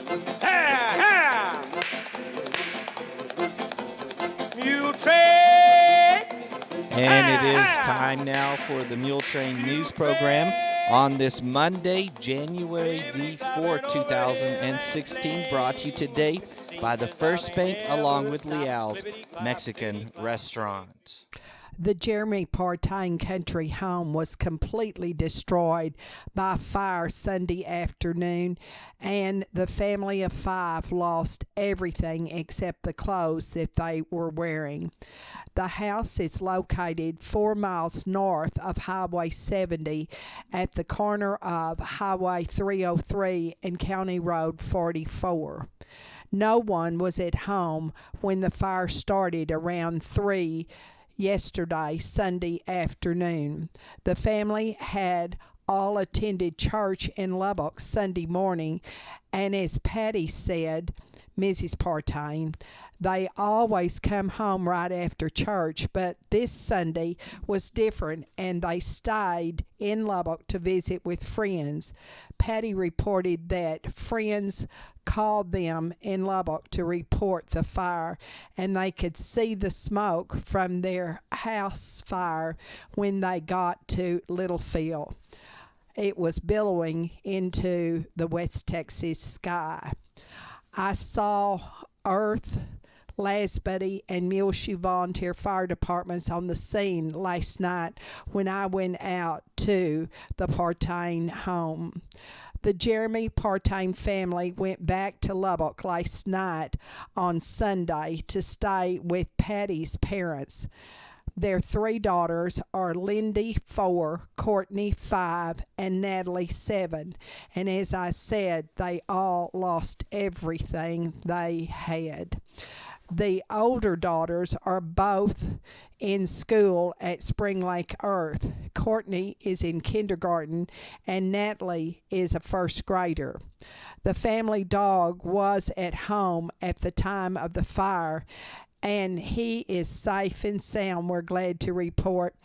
Ha, ha. Muletrain. And it is time now for the Muletrain News Program on this Monday, January the 4th, 2016, brought to you today by the First Bank along with Leal's Mexican Restaurant. The Jeremy Partain country home was completely destroyed by fire Sunday afternoon, and the family of 5 lost everything except the clothes that they were wearing. The house is located 4 miles north of Highway 70 at the corner of Highway 303 and County Road 44. No one was at home when the fire started around 3 yesterday, Sunday afternoon. The family had all attended church in Lubbock Sunday morning, and as Patty said, Mrs. Partain, they always come home right after church, but this Sunday was different, and they stayed in Lubbock to visit with friends. Patty reported that friends called them in Lubbock to report the fire, and they could see the smoke from their house fire when they got to Littlefield. It was billowing into the West Texas sky. I saw Earth, Lasbuddy, and Muleshoe Volunteer Fire Departments on the scene last night when I went out to the Partain home. The Jeremy Partain family went back to Lubbock last night on Sunday to stay with Patty's parents. Their 3 daughters are Lindy 4, Courtney 5, and Natalie 7. And as I said, they all lost everything they had. The older daughters are both in school at Spring Lake Earth. Courtney is in kindergarten and Natalie is a first grader. The family dog was at home at the time of the fire, and he is safe and sound, we're glad to report,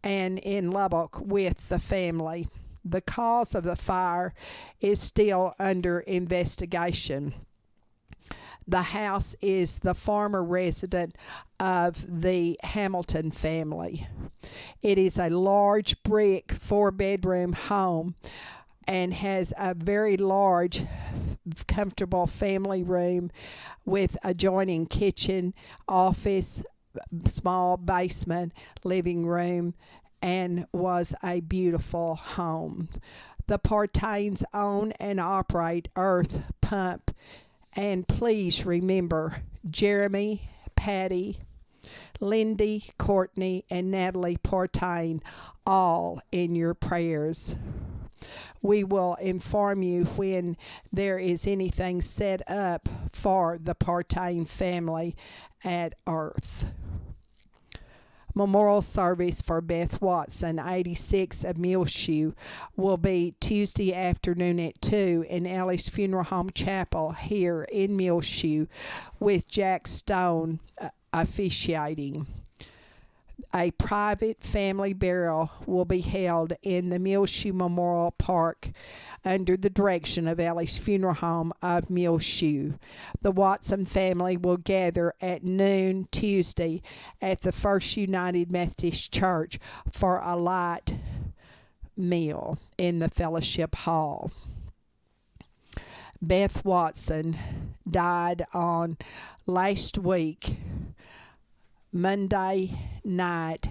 and in Lubbock with the family. The cause of the fire is still under investigation. The house is the former residence of the Hamilton family. It is a large brick 4-bedroom home and has a very large, comfortable family room with adjoining kitchen, office, small basement, living room, and was a beautiful home. The Partains own and operate Earth Pump. And please remember Jeremy, Patty, Lindy, Courtney, and Natalie Partain all in your prayers. We will inform you when there is anything set up for the Partain family at Earth. Memorial service for Beth Watson, 86 of Muleshoe, will be Tuesday afternoon at 2 in Ellie's Funeral Home Chapel here in Muleshoe, with Jack Stone officiating. A private family burial will be held in the Muleshoe Memorial Park under the direction of Ellie's Funeral Home of Muleshoe. The Watson family will gather at noon Tuesday at the First United Methodist Church for a light meal in the Fellowship Hall. Beth Watson died on last week, Monday night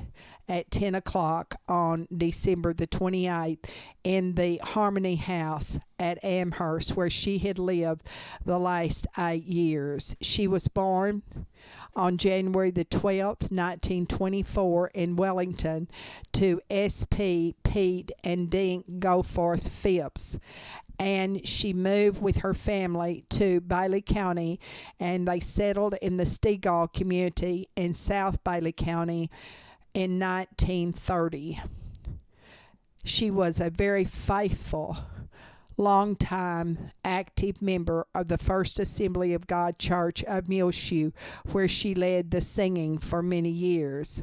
at 10 o'clock on December the 28th in the Harmony House at Amherst, where she had lived the last 8 years. She was born on January the 12th, 1924 in Wellington to S.P., Pete, and Dink Goforth Phipps. And she moved with her family to Bailey County, and they settled in the Stegall community in South Bailey County in 1930. She was a very faithful, long-time active member of the First Assembly of God Church of Muleshoe, where she led the singing for many years.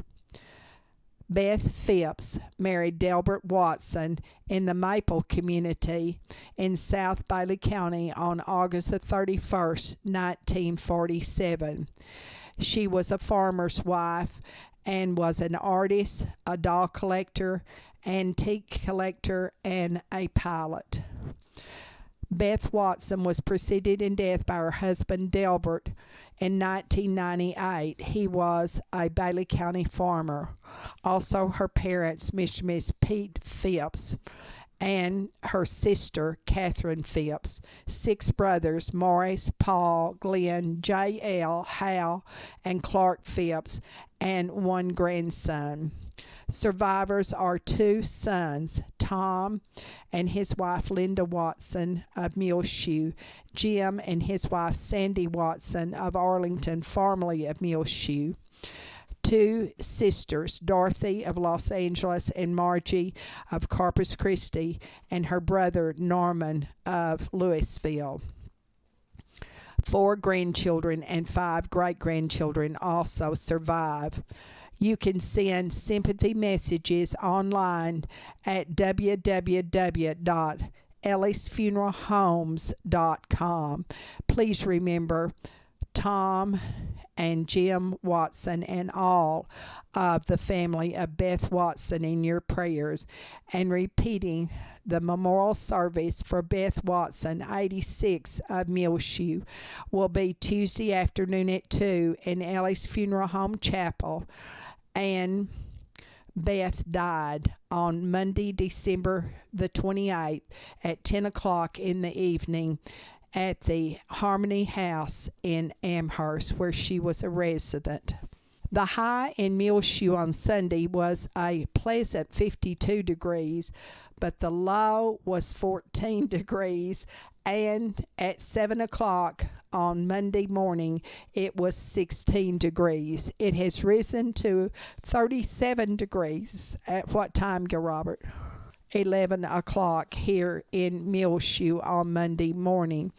Beth Phipps married Delbert Watson in the Maple community in South Bailey County on August the 31st, 1947. She was a farmer's wife and was an artist, a doll collector, antique collector, and a pilot. Beth Watson was preceded in death by her husband Delbert in 1998. He was a Bailey County farmer. Also, her parents, Mr. and Miss Pete Phipps, and her sister, Catherine Phipps, 6 brothers, Morris, Paul, Glenn, J.L., Hal, and Clark Phipps, and 1 grandson. Survivors are 2 sons, Tom and his wife Linda Watson of Muleshoe, Jim and his wife Sandy Watson of Arlington, formerly of Muleshoe. 2 sisters, Dorothy of Los Angeles and Margie of Corpus Christi, and her brother Norman of Louisville. 4 grandchildren and 5 great-grandchildren also survive. You can send sympathy messages online at www.ellisfuneralhomes.com. Please remember Tom and Jim Watson and all of the family of Beth Watson in your prayers, and repeating the memorial service for Beth Watson, 86 of Muleshoe, will be Tuesday afternoon at 2 in Ellis Funeral Home Chapel. And Beth died on Monday, December the 28th at 10 o'clock in the evening at the Harmony House in Amherst, where she was a resident. The high in Muleshoe on Sunday was a pleasant 52 degrees, but the low was 14 degrees, and at 7 o'clock on Monday morning, it was 16 degrees. It has risen to 37 degrees. At what time, Robert? 11 o'clock here in Muleshoe on Monday morning.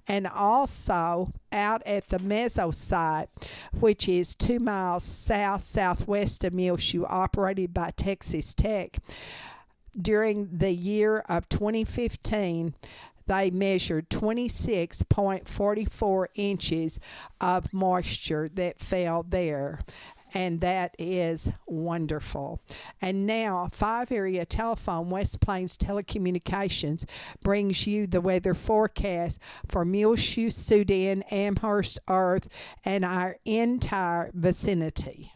And also out at the Mezzo site, which is 2 miles southwest of Muleshoe, operated by Texas Tech, during the year of 2015, they measured 26.44 inches of moisture that fell there. And that is wonderful. And now, 5 area telephone, West Plains Telecommunications, brings you the weather forecast for Muleshoe, Sudan, Amherst, Earth, and our entire vicinity.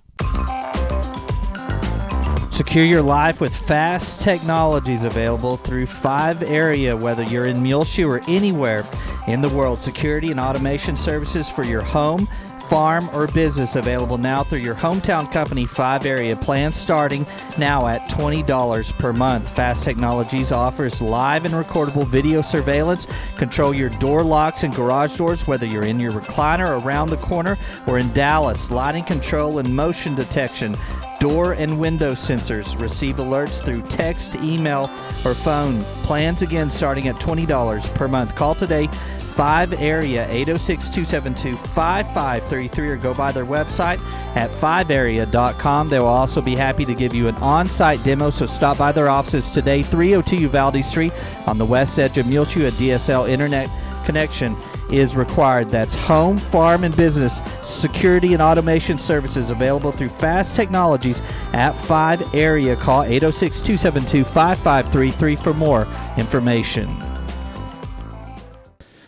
Secure your life with fast technologies available through 5 area, whether you're in Muleshoe or anywhere in the world. Security and automation services for your home, farm, or business available now through your hometown company. 5 area plans starting now at $20 per month. Fast Technologies offers live and recordable video surveillance. Control your door locks and garage doors, whether you're in your recliner around the corner or in Dallas. Lighting control and motion detection. Door and window sensors. Receive alerts through text, email, or phone. Plans again starting at $20 per month. Call today, 5 area 806-272-5533, or go by their website at 5area.com. They will also be happy to give you an on-site demo, so stop by their offices today, 302 Uvalde Street on the west edge of Muleshoe. A DSL internet connection is required. That's home, farm, and business security and automation services available through Fast Technologies at 5 area. Call 806-272-5533 for more information.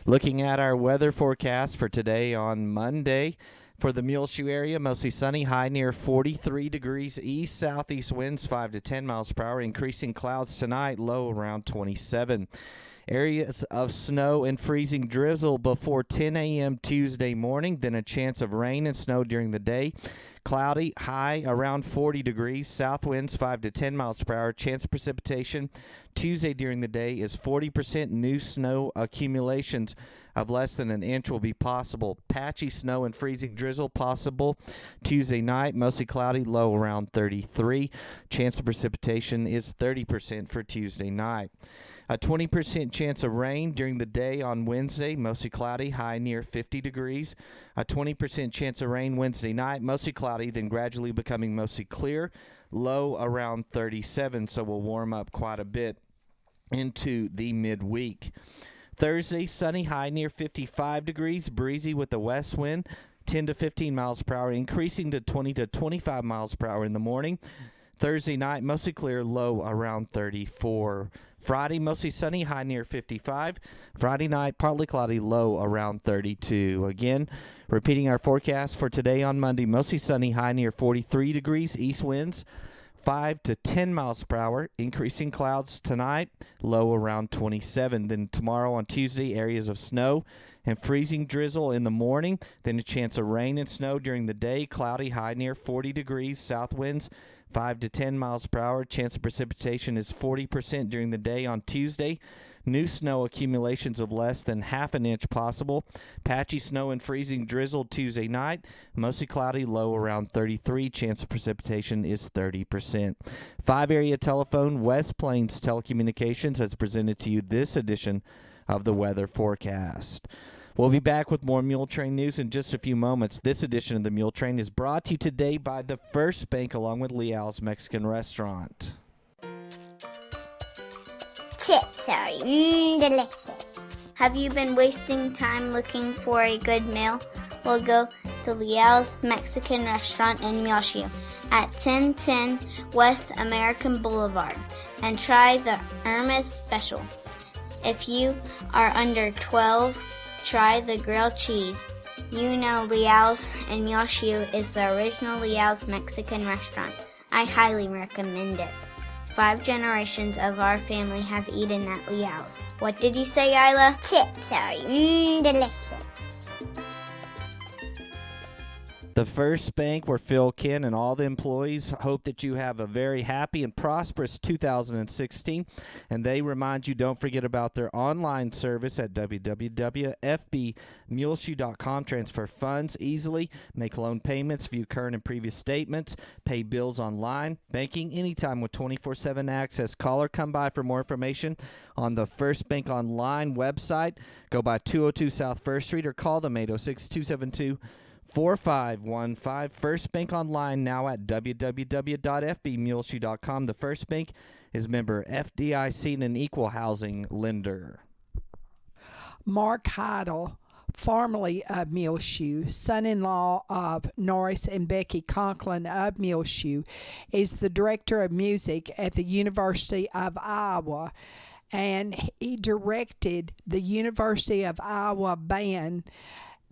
Looking at our weather forecast for today on Monday. For the Muleshoe area, mostly sunny, high near 43 degrees east, southeast winds 5 to 10 miles per hour, increasing clouds tonight, low around 27. Areas of snow and freezing drizzle before 10 a.m. Tuesday morning, then a chance of rain and snow during the day. Cloudy, high around 40 degrees, south winds 5 to 10 miles per hour, chance of precipitation Tuesday during the day is 40%. New snow accumulations of less than an inch will be possible. Patchy snow and freezing drizzle possible Tuesday night, mostly cloudy, low around 33. Chance of precipitation is 30% for Tuesday night. A 20% chance of rain during the day on Wednesday, mostly cloudy, high near 50 degrees. A 20% chance of rain Wednesday night, mostly cloudy, then gradually becoming mostly clear, low around 37, so we'll warm up quite a bit into the midweek. Thursday, sunny, high near 55 degrees, breezy with a west wind, 10 to 15 miles per hour, increasing to 20 to 25 miles per hour in the morning. Thursday night, mostly clear, low around 34. Friday, mostly sunny, high near 55. Friday night, partly cloudy, low around 32. Again, repeating our forecast for today on Monday, mostly sunny, high near 43 degrees, east winds 5 to 10 miles per hour, increasing clouds tonight, low around 27. Then tomorrow on Tuesday, areas of snow and freezing drizzle in the morning, then a chance of rain and snow during the day, cloudy, high near 40 degrees, south winds 5 to 10 miles per hour. Chance of precipitation is 40% during the day on Tuesday. New snow accumulations of less than half an inch possible. Patchy snow and freezing drizzle Tuesday night. Mostly cloudy, low around 33. Chance of precipitation is 30%. 5-area telephone, West Plains Telecommunications has presented to you this edition of the weather forecast. We'll be back with more Mule Train news in just a few moments. This edition of the Mule Train is brought to you today by the First Bank along with Leal's Mexican Restaurant. Chips are delicious. Have you been wasting time looking for a good meal? Well, go to Leal's Mexican Restaurant in Muleshoe at 1010 West American Boulevard and try the Irma's Special. If you are under 12, try the grilled cheese. You know Leal's in Muleshoe is the original Leal's Mexican restaurant. I highly recommend it. 5 generations of our family have eaten at Leal's. What did you say, Isla? Chips are delicious. The First Bank, where Phil, Ken, and all the employees hope that you have a very happy and prosperous 2016. And they remind you, don't forget about their online service at www.fbmuleshoe.com. Transfer funds easily, make loan payments, view current and previous statements, pay bills online, banking anytime with 24/7 access. Call or come by for more information on the First Bank online website. Go by 202 South First Street or call them 806-272-4515. First Bank online now at www.fbmuleshoe.com. The First Bank is member FDIC and an equal housing lender. Mark Heidel, formerly of Muleshoe, son-in-law of Norris and Becky Conklin of Muleshoe, is the director of music at the University of Iowa, and he directed the University of Iowa band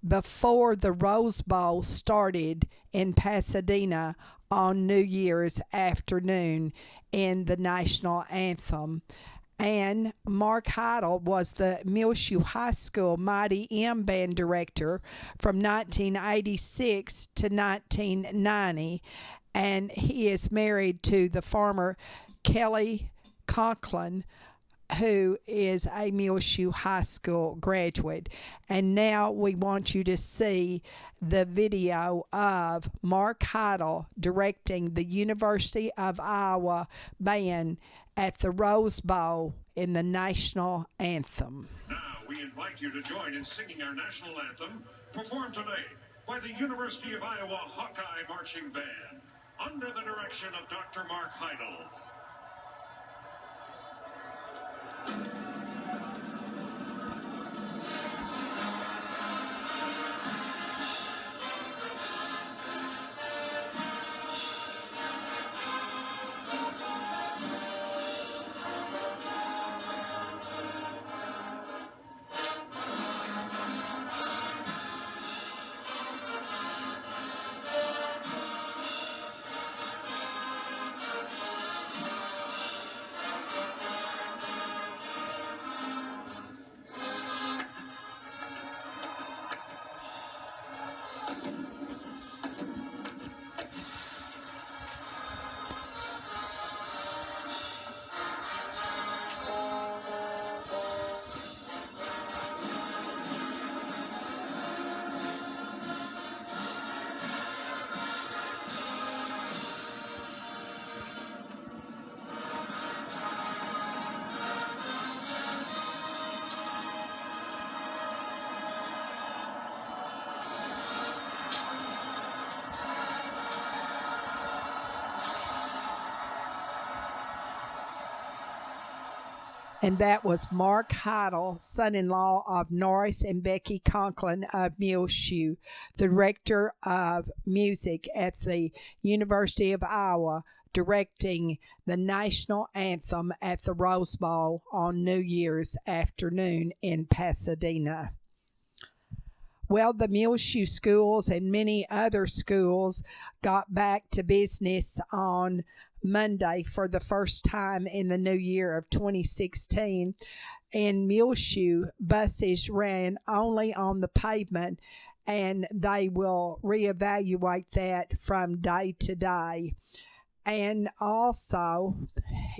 before the Rose Bowl started in Pasadena on New Year's afternoon in the national anthem. And Mark Heidel was the Muleshoe High School Mighty M band director from 1986 to 1990, and he is married to the former Kelly Conklin, who is a Muleshoe High School graduate. And now we want you to see the video of Mark Heidel directing the University of Iowa band at the Rose Bowl in the national anthem. Now we invite you to join in singing our national anthem, performed today by the University of Iowa Hawkeye Marching Band, under the direction of Dr. Mark Heidel. And that was Mark Heidel, son-in-law of Norris and Becky Conklin of Muleshoe, the director of music at the University of Iowa, directing the national anthem at the Rose Bowl on New Year's afternoon in Pasadena. Well, the Muleshoe schools and many other schools got back to business on Monday for the first time in the new year of 2016. In Muleshoe, buses ran only on the pavement, and they will reevaluate that from day to day. And also,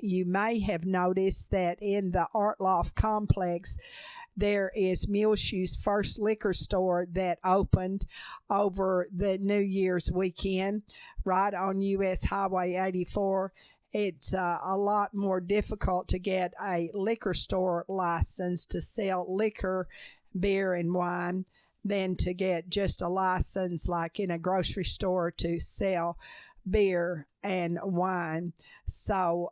you may have noticed that in the Art Loft complex, there is Muleshoe's first liquor store that opened over the New Year's weekend, right on U.S. Highway 84. It's a lot more difficult to get a liquor store license to sell liquor, beer, and wine than to get just a license like in a grocery store to sell beer and wine. So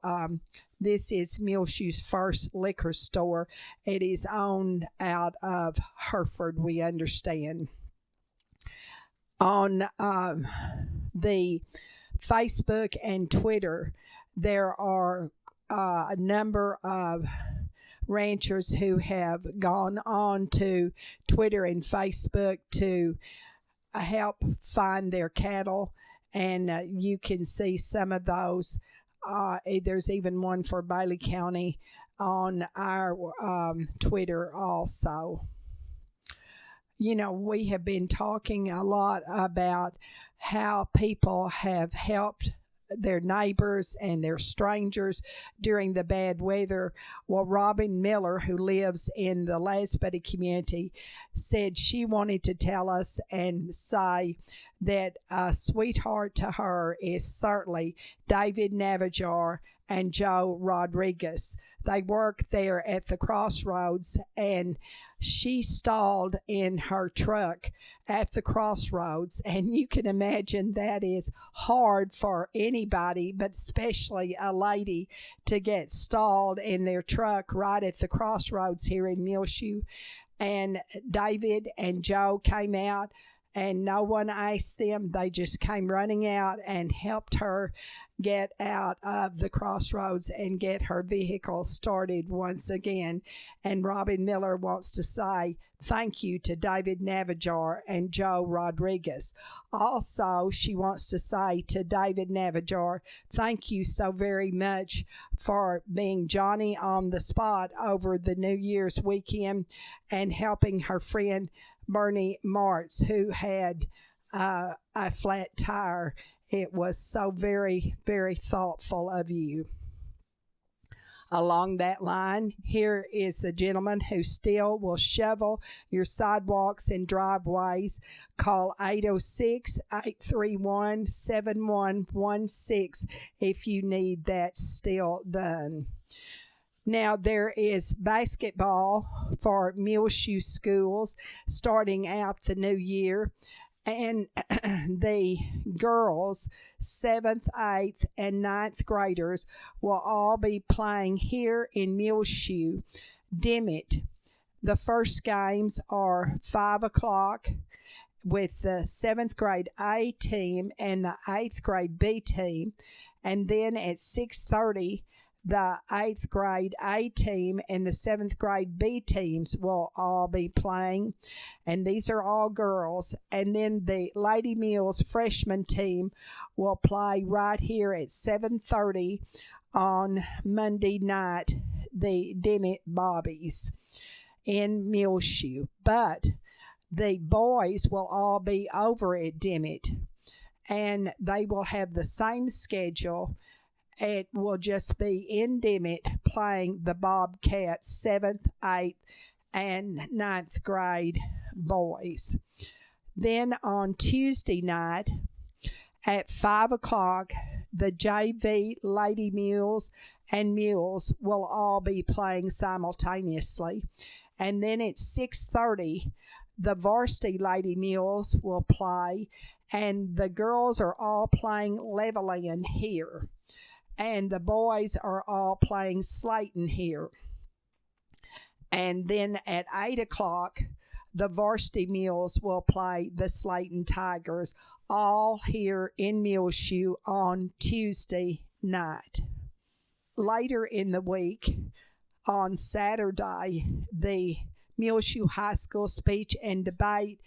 this is Muleshoe's first liquor store. It is owned out of Hereford, we understand. On the Facebook and Twitter, there are a number of ranchers who have gone on to Twitter and Facebook to help find their cattle, and you can see some of those. There's even one for Bailey County on our Twitter also. You know, we have been talking a lot about how people have helped their neighbors and their strangers during the bad weather. Well, Robin Miller, who lives in the Lasbuddy community, said she wanted to tell us and say that a sweetheart to her is certainly David Navajar and Joe Rodriguez. They work there at the crossroads, and she stalled in her truck at the crossroads, and you can imagine that is hard for anybody, but especially a lady, to get stalled in their truck right at the crossroads here in Muleshoe. And David and Joe came out, and no one asked them. They just came running out and helped her get out of the crossroads and get her vehicle started once again. And Robin Miller wants to say thank you to David Navajar and Joe Rodriguez. Also, she wants to say to David Navajar, thank you so very much for being Johnny on the spot over the New Year's weekend and helping her friend Bernie Martz, who had a flat tire. It was so very, very thoughtful of you. Along that line, here is a gentleman who still will shovel your sidewalks and driveways. Call 806-831-7116 if you need that still done. Now, there is basketball for Muleshoe schools starting out the new year. And the girls, 7th, 8th, and 9th graders will all be playing here in Muleshoe. Dimmitt. The first games are 5 o'clock with the 7th grade A team and the 8th grade B team. And then at 6:30, the 8th grade A team and the 7th grade B teams will all be playing, and these are all girls. And then the Lady Mills freshman team will play right here at 7:30 on Monday night, the Dimmitt Bobbies in Muleshoe. But the boys will all be over at Dimmitt, and they will have the same schedule. It will just be in Dimmitt playing the Bobcats 7th, 8th, and 9th grade boys. Then on Tuesday night at 5 o'clock, the JV Lady Mules and Mules will all be playing simultaneously. And then at 6:30, the varsity Lady Mules will play, and the girls are all playing Levelland here. And the boys are all playing Slayton here. And then at 8 o'clock, the varsity Mules will play the Slayton Tigers, all here in Muleshoe on Tuesday night. Later in the week, on Saturday, the Muleshoe High School Speech and Debate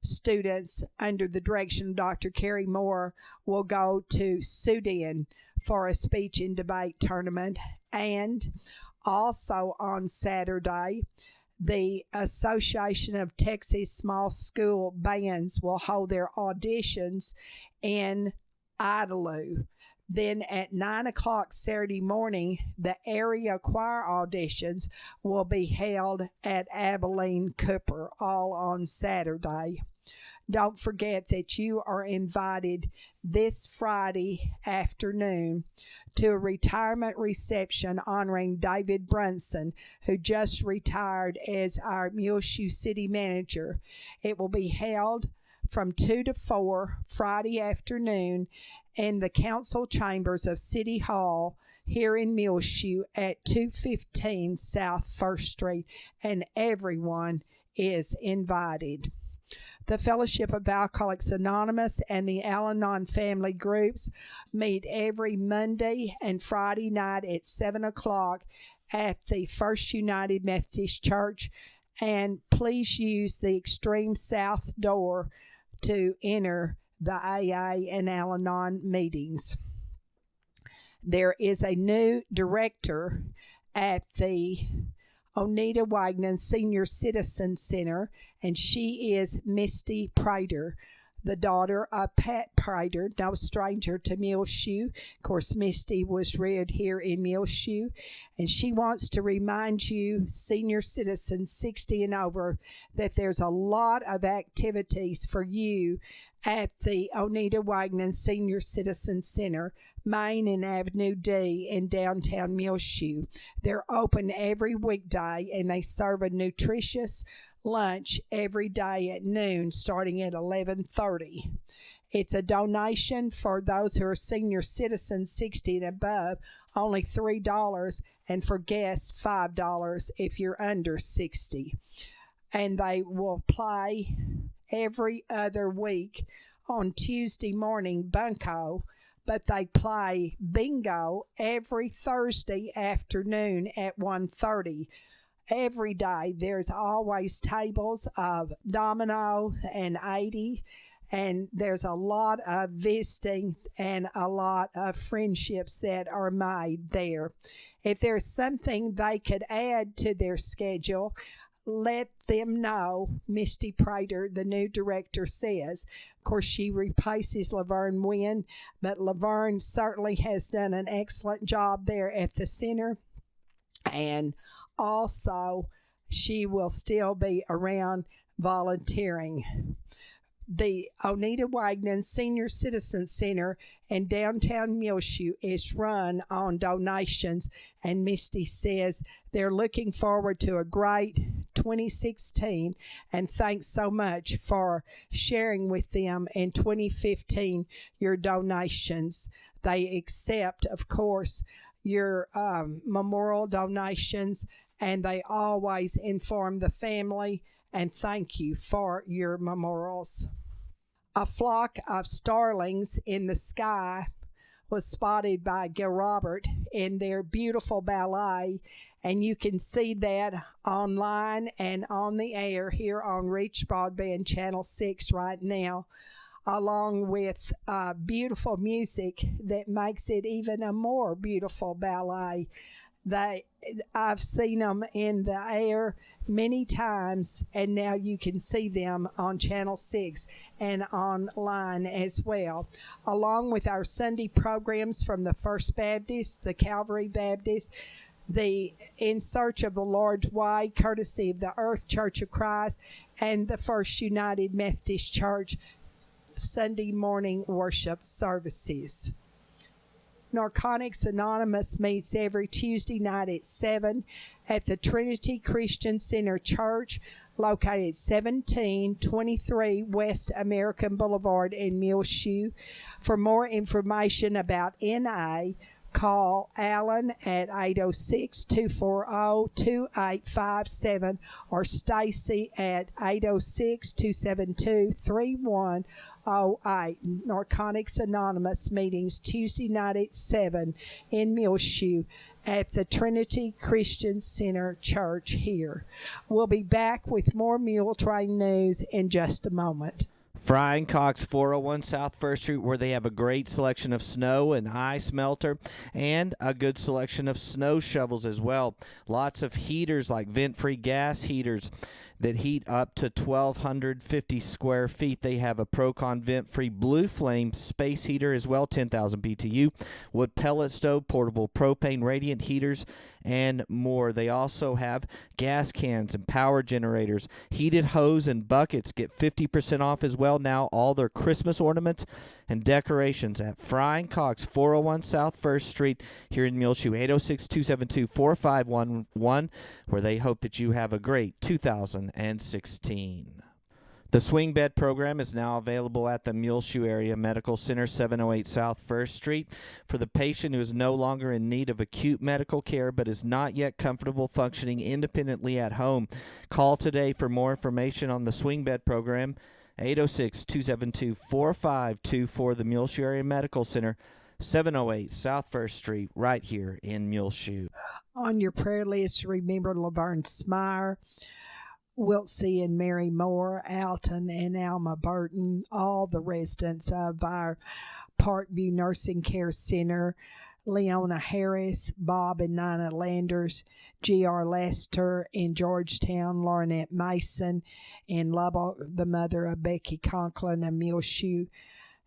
students, under the direction of Dr. Carrie Moore, will go to Sudan for a speech and debate tournament. And also on Saturday, the Association of Texas Small School Bands will hold their auditions in Idalou. Then at 9 o'clock Saturday morning, the area choir auditions will be held at Abilene Cooper, all on Saturday. Don't forget that you are invited this Friday afternoon to a retirement reception honoring David Brunson, who just retired as our Muleshoe City Manager. It will be held from 2 to 4 Friday afternoon in the council chambers of City Hall here in Muleshoe at 215 South 1st Street, and everyone is invited. The Fellowship of Alcoholics Anonymous and the Al-Anon family groups meet every Monday and Friday night at 7 o'clock at the First United Methodist Church, and please use the extreme south door to enter the AA and Al-Anon meetings. There is a new director at the Oneida Wagner Senior Citizen Center, and she is Misty Prater, the daughter of Pat Prater, no stranger to Muleshoe. Of course, Misty was reared here in Muleshoe, and she wants to remind you, senior citizens 60 and over, that there's a lot of activities for you at the Oneida Wagner Senior Citizen Center, Main and Avenue D in downtown Muleshoe. They're open every weekday, and they serve a nutritious lunch every day at noon, starting at 11:30. It's a donation for those who are senior citizens 60 and above, only $3, and for guests $5 if you're under 60. And they will play every other week on Tuesday morning bunco, but they play bingo every Thursday afternoon at 1:30. Every day there's always tables of domino and 80, and there's a lot of visiting and a lot of friendships that are made there. If there's something they could add to their schedule, let them know, Misty Prater, the new director, says. Of course, she replaces Laverne Wynn, but Laverne certainly has done an excellent job there at the center, and also she will still be around volunteering. The Oneida Wagner Senior Citizen Center in downtown Muleshoe is run on donations, and Misty says they're looking forward to a great 2016, and thanks so much for sharing with them in 2015 your donations. They accept, of course, your memorial donations, and they always inform the family and thank you for your memorials. A flock of starlings in the sky was spotted by Gil Robert in their beautiful ballet, and you can see that online and on the air here on Reach Broadband Channel 6 right now, along with beautiful music that makes it even a more beautiful ballet. I've seen them in the air many times, and now you can see them on Channel 6 and online as well, along with our Sunday programs from the First Baptist, the Calvary Baptist, the In Search of the Lord's Way, courtesy of the Earth Church of Christ, and the First United Methodist Church Sunday morning worship services. Narcotics Anonymous meets every Tuesday night at 7 at the Trinity Christian Center Church, located at 1723 West American Boulevard in Muleshoe. For more information about NA, Call Alan at 806-240-2857 or Stacy at 806-272-3108. Narcotics Anonymous meetings Tuesday night at 7 in Muleshoe at the Trinity Christian Center Church here. We'll be back with more Muletrain news in just a moment. Fry & Cox, 401 South First Street, where they have a great selection of snow and ice melter and a good selection of snow shovels as well. Lots of heaters like vent-free gas heaters that heat up to 1,250 square feet. They have a Procon vent-free Blue Flame space heater as well, 10,000 BTU, wood pellet stove, portable propane radiant heaters, and more. They also have gas cans and power generators, heated hose and buckets. Get 50% off as well now. All their Christmas ornaments and decorations at Fry & Cox, 401 South First Street here in Muleshoe, 806-272-4511, where they hope that you have a great 2016. The swing bed program is now available at the Muleshoe Area Medical Center, 708 South First Street. For the patient who is no longer in need of acute medical care but is not yet comfortable functioning independently at home, call today for more information on the swing bed program, 806-272-4524, the Muleshoe Area Medical Center, 708 South First Street, right here in Muleshoe. On your prayer list, remember Laverne Smire, Wiltsey and Mary Moore, Alton and Alma Burton, all the residents of our Parkview Nursing Care Center, Leona Harris, Bob and Nina Landers, G.R. Lester in Georgetown, Laurinette Mason in Lubbock, the mother of Becky Conklin of Muleshoe.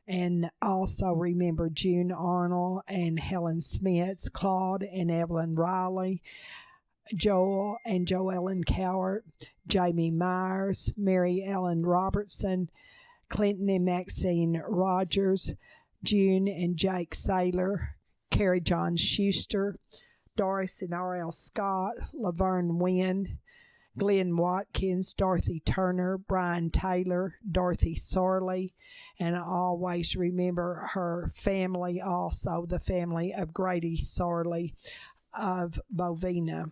And also remember June Arnold and Helen Smits, Claude and Evelyn Riley, Joel and Joellen Cowart, Jamie Myers, Mary Ellen Robertson, Clinton and Maxine Rogers, June and Jake Saylor, Carrie John Schuster, Doris and R.L. Scott, Laverne Wynn, Glenn Watkins, Dorothy Turner, Brian Taylor, Dorothy Sorley, and I always remember her family also, the family of Grady Sorley of Bovina,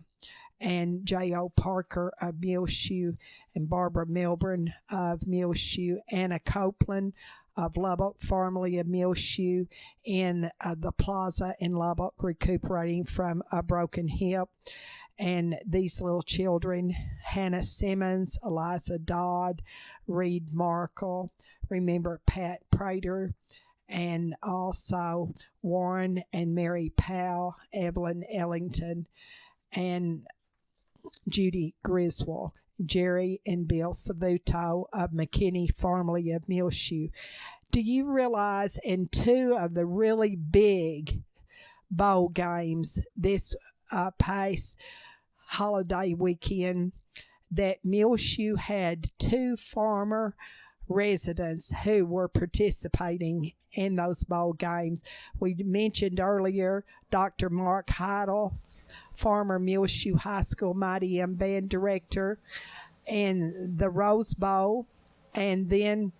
and J.O. Parker of Muleshoe, and Barbara Milburn of Muleshoe, Anna Copeland of Lubbock, formerly of Muleshoe, in the plaza in Lubbock, recuperating from a broken hip. And these little children, Hannah Simmons, Eliza Dodd, Reed Markle, remember Pat Prater, and also Warren and Mary Powell, Evelyn Ellington, and Judy Griswold, Jerry and Bill Savuto of McKinney, formerly of Muleshoe. Do you realize in two of the really big bowl games this past holiday weekend that Muleshoe had two former residents who were participating in those bowl games? We mentioned earlier Dr. Mark Heidel, former Muleshoe High School Mighty M band director, in the Rose Bowl, and then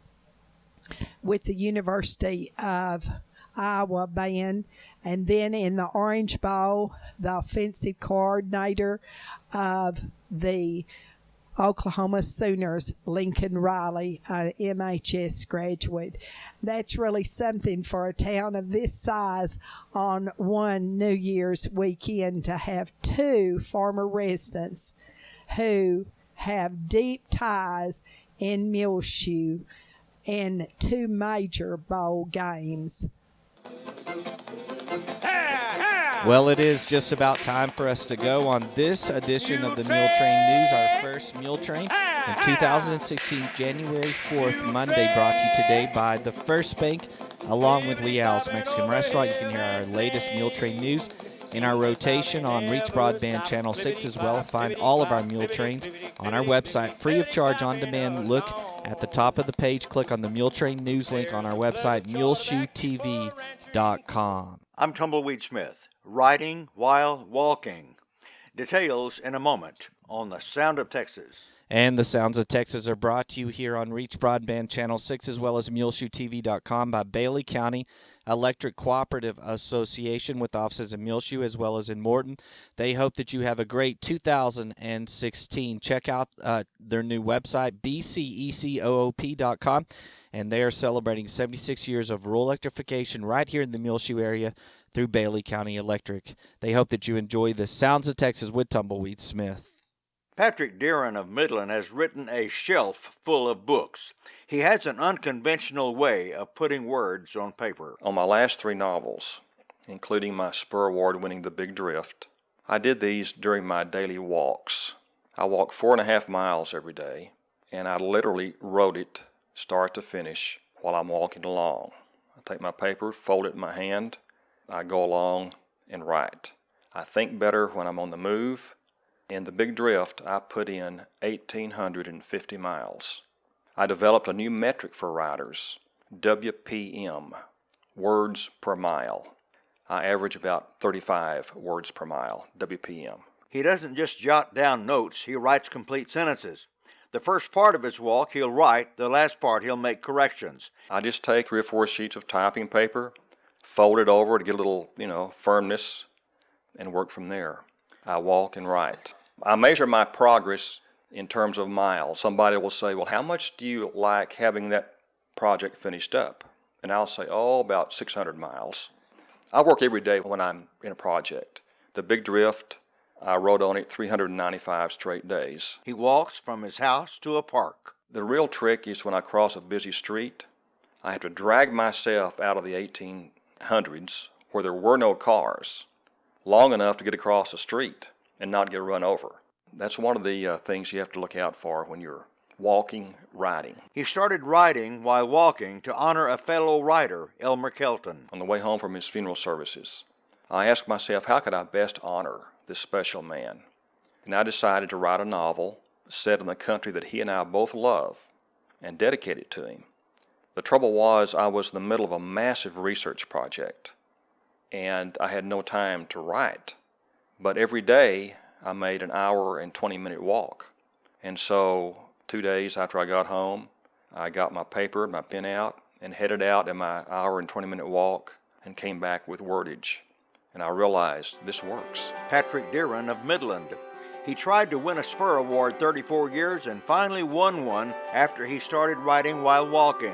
with the University of Iowa band, and then in the Orange Bowl, the offensive coordinator of the Oklahoma Sooners, Lincoln Riley, MHS graduate. That's really something for a town of this size on one New Year's weekend, to have two former residents who have deep ties in Muleshoe in two major bowl games. Well, it is just about time for us to go on this edition of the Muletrain News, our first Muletrain in 2016, January 4th, Monday, brought to you today by the First Bank, along with Leal's Mexican Restaurant. You can hear our latest Muletrain news in our rotation on Reach Broadband Channel 6 as well. Find all of our Muletrains on our website, free of charge, on demand. Look at the top of the page, click on the Muletrain News link on our website, muleshoetv.com. I'm Tumbleweed Smith, riding while walking. Details in a moment on the Sound of Texas. And the Sounds of Texas are brought to you here on Reach Broadband Channel 6 as well as MuleshoeTV.com by Bailey County Electric Cooperative Association with offices in Muleshoe as well as in Morton. They hope that you have a great 2016. Check out their new website, bcecoop.com, and they are celebrating 76 years of rural electrification right here in the Muleshoe area through Bailey County Electric. They hope that you enjoy the Sounds of Texas with Tumbleweed Smith. Patrick Deeren of Midland has written a shelf full of books. He has an unconventional way of putting words on paper. On my last 3 novels, including my Spur Award-winning The Big Drift, I did these during my daily walks. I walk 4.5 miles every day, and I literally wrote it start to finish while I'm walking along. I take my paper, fold it in my hand, I go along and write. I think better when I'm on the move. In The Big Drift, I put in 1,850 miles. I developed a new metric for riders, WPM, words per mile. I average about 35 words per mile, WPM. He doesn't just jot down notes, he writes complete sentences. The first part of his walk he'll write, the last part he'll make corrections. I just take 3 or 4 sheets of typing paper, fold it over to get a little, firmness, and work from there. I walk and write. I measure my progress in terms of miles. Somebody will say, well, how much do you like having that project finished up? And I'll say, about 600 miles. I work every day when I'm in a project. The Big Drift, I wrote on it 395 straight days. He walks from his house to a park. The real trick is when I cross a busy street, I have to drag myself out of the 1800s where there were no cars long enough to get across the street and not get run over. That's one of the things you have to look out for when you're walking, riding. He started riding while walking to honor a fellow rider, Elmer Kelton. On the way home from his funeral services, I asked myself, how could I best honor this special man? And I decided to write a novel set in the country that he and I both love and dedicate it to him. The trouble was I was in the middle of a massive research project, and I had no time to write. But every day, I made an hour and 20-minute walk. And so 2 days after I got home, I got my paper and my pen out and headed out in my hour and 20-minute walk and came back with wordage. And I realized this works. Patrick Deeren of Midland. He tried to win a Spur Award 34 years and finally won one after he started writing while walking.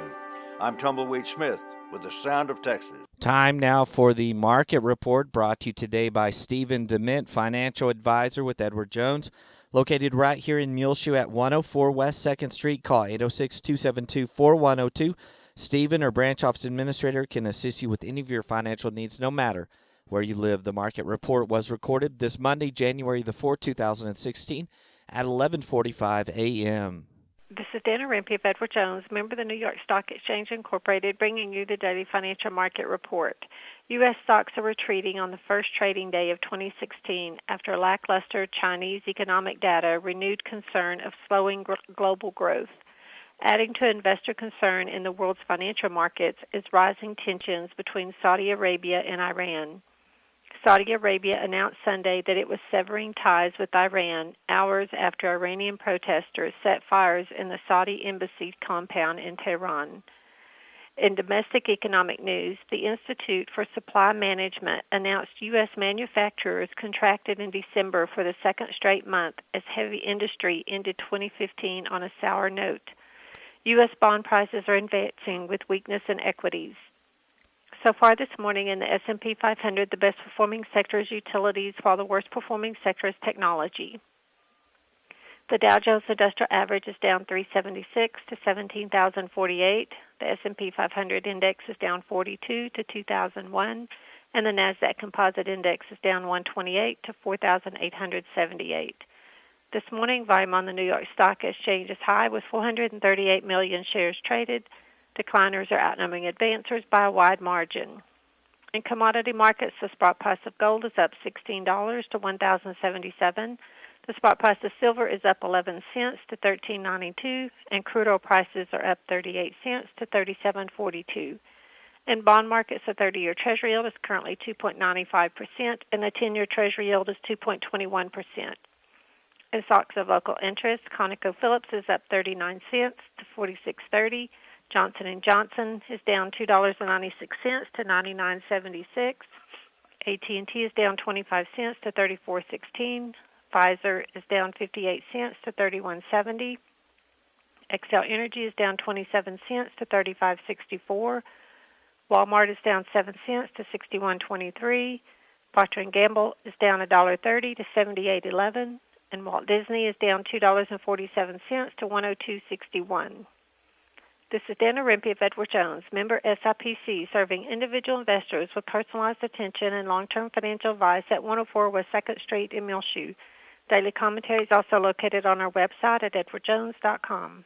I'm Tumbleweed Smith with the Sound of Texas. Time now for the Market Report, brought to you today by Stephen DeMint, financial advisor with Edward Jones, located right here in Muleshoe at 104 West 2nd Street. Call 806-272-4102. Stephen, or branch office administrator, can assist you with any of your financial needs, no matter where you live. The Market Report was recorded this Monday, January the 4th, 2016, at 11:45 a.m. This is Dana Rempe of Edward Jones, member of the New York Stock Exchange Incorporated, bringing you the daily financial market report. U.S. stocks are retreating on the first trading day of 2016 after lackluster Chinese economic data, renewed concern of slowing global growth. Adding to investor concern in the world's financial markets is rising tensions between Saudi Arabia and Iran. Saudi Arabia announced Sunday that it was severing ties with Iran hours after Iranian protesters set fires in the Saudi embassy compound in Tehran. In domestic economic news, the Institute for Supply Management announced U.S. manufacturers contracted in December for the second straight month as heavy industry ended 2015 on a sour note. U.S. bond prices are advancing with weakness in equities. So far this morning in the S&P 500, the best performing sector is utilities, while the worst performing sector is technology. The Dow Jones Industrial Average is down 376 to 17,048. The S&P 500 Index is down 42 to 2,001. And the NASDAQ Composite Index is down 128 to 4,878. This morning, volume on the New York Stock Exchange is high with 438 million shares traded. Decliners are outnumbering advancers by a wide margin. In commodity markets, the spot price of gold is up $16 to $1,077. The spot price of silver is up 11 cents to $13.92, and crude oil prices are up 38 cents to $37.42. In bond markets, the 30-year Treasury yield is currently 2.95%, and the 10-year Treasury yield is 2.21%. In stocks of local interest, ConocoPhillips is up 39 cents to 46.30. Johnson & Johnson is down $2.96 to 99.76. AT&T is down 25 cents to 34.16. Pfizer is down 58 cents to 31.70. Xcel Energy is down 27 cents to 35.64. Walmart is down 7 cents to 61.23. Procter & Gamble is down $1.30 to 78.11. And Walt Disney is down $2.47 to 102.61. This is Dana Rempe of Edward Jones, member SIPC, serving individual investors with personalized attention and long-term financial advice at 104 West 2nd Street in Muleshoe. Daily commentary is also located on our website at edwardjones.com.